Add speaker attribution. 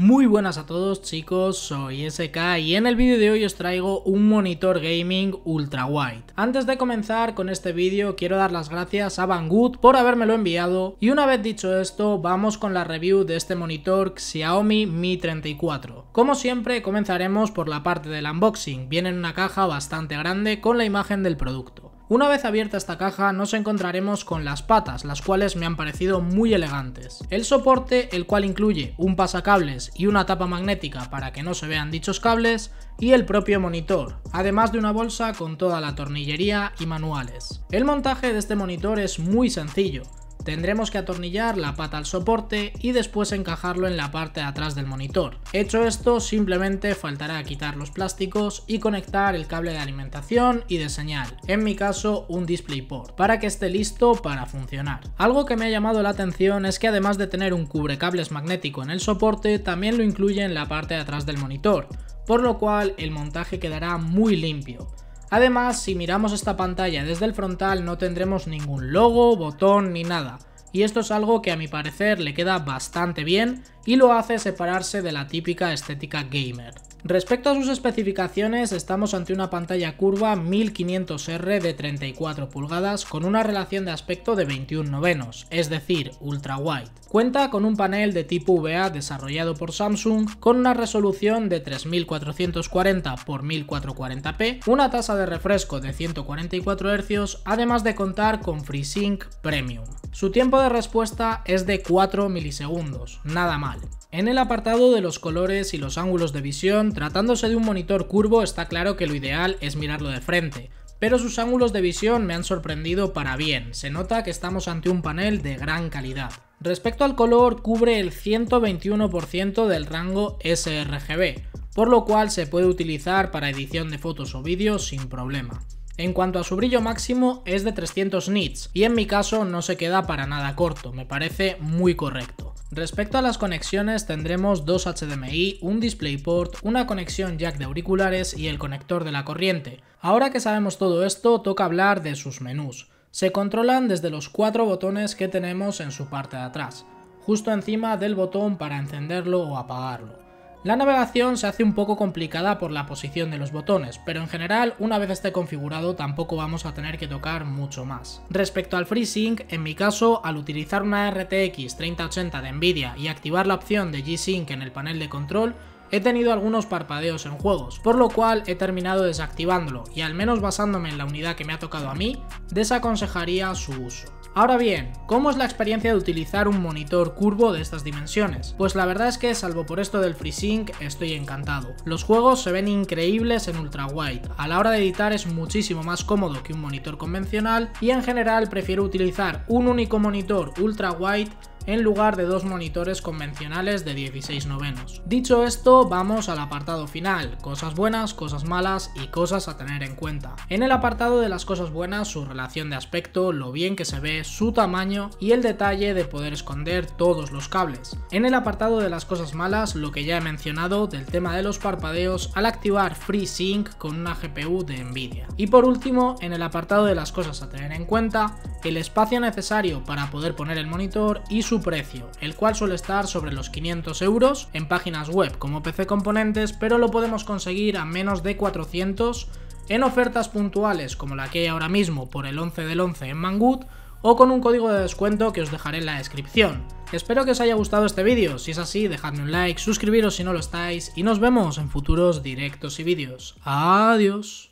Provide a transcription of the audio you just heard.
Speaker 1: Muy buenas a todos chicos, soy SK y en el vídeo de hoy os traigo un monitor gaming ultra wide. Antes de comenzar con este vídeo quiero dar las gracias a Banggood por habérmelo enviado y una vez dicho esto vamos con la review de este monitor Xiaomi Mi 34. Como siempre comenzaremos por la parte del unboxing, viene en una caja bastante grande con la imagen del producto. Una vez abierta esta caja nos encontraremos con las patas, las cuales me han parecido muy elegantes. El soporte, el cual incluye un pasacables y una tapa magnética para que no se vean dichos cables, y el propio monitor, además de una bolsa con toda la tornillería y manuales. El montaje de este monitor es muy sencillo. Tendremos que atornillar la pata al soporte y después encajarlo en la parte de atrás del monitor. Hecho esto, simplemente faltará quitar los plásticos y conectar el cable de alimentación y de señal, en mi caso un DisplayPort, para que esté listo para funcionar. Algo que me ha llamado la atención es que además de tener un cubrecables magnético en el soporte, también lo incluye en la parte de atrás del monitor, por lo cual el montaje quedará muy limpio. Además, si miramos esta pantalla desde el frontal no tendremos ningún logo, botón ni nada, y esto es algo que a mi parecer le queda bastante bien y lo hace separarse de la típica estética gamer. Respecto a sus especificaciones, estamos ante una pantalla curva 1500R de 34 pulgadas con una relación de aspecto de 21/9, es decir, ultra wide. Cuenta con un panel de tipo VA desarrollado por Samsung con una resolución de 3440 x 1440p, una tasa de refresco de 144 Hz, además de contar con FreeSync Premium. Su tiempo de respuesta es de 4 milisegundos, nada mal. En el apartado de los colores y los ángulos de visión, tratándose de un monitor curvo, está claro que lo ideal es mirarlo de frente, pero sus ángulos de visión me han sorprendido para bien, se nota que estamos ante un panel de gran calidad. Respecto al color, cubre el 121% del rango sRGB, por lo cual se puede utilizar para edición de fotos o vídeos sin problema. En cuanto a su brillo máximo es de 300 nits y en mi caso no se queda para nada corto, me parece muy correcto. Respecto a las conexiones tendremos dos HDMI, un DisplayPort, una conexión jack de auriculares y el conector de la corriente. Ahora que sabemos todo esto toca hablar de sus menús. Se controlan desde los 4 botones que tenemos en su parte de atrás, justo encima del botón para encenderlo o apagarlo. La navegación se hace un poco complicada por la posición de los botones, pero en general una vez esté configurado tampoco vamos a tener que tocar mucho más. Respecto al FreeSync, en mi caso, al utilizar una RTX 3080 de Nvidia y activar la opción de G-Sync en el panel de control, he tenido algunos parpadeos en juegos, por lo cual he terminado desactivándolo y al menos basándome en la unidad que me ha tocado a mí, desaconsejaría su uso. Ahora bien, ¿cómo es la experiencia de utilizar un monitor curvo de estas dimensiones? Pues la verdad es que salvo por esto del FreeSync estoy encantado. Los juegos se ven increíbles en ultra wide, a la hora de editar es muchísimo más cómodo que un monitor convencional y en general prefiero utilizar un único monitor ultra wide en lugar de dos monitores convencionales de 16/9. Dicho esto, vamos al apartado final, cosas buenas, cosas malas y cosas a tener en cuenta. En el apartado de las cosas buenas, su relación de aspecto, lo bien que se ve, su tamaño y el detalle de poder esconder todos los cables. En el apartado de las cosas malas, lo que ya he mencionado del tema de los parpadeos al activar FreeSync con una GPU de Nvidia. Y por último, en el apartado de las cosas a tener en cuenta, el espacio necesario para poder poner el monitor y su precio, el cual suele estar sobre los 500 € en páginas web como PC Componentes, pero lo podemos conseguir a menos de 400 en ofertas puntuales como la que hay ahora mismo por el 11 del 11 en Banggood o con un código de descuento que os dejaré en la descripción. Espero que os haya gustado este vídeo, si es así dejadme un like, suscribiros si no lo estáis y nos vemos en futuros directos y vídeos. Adiós.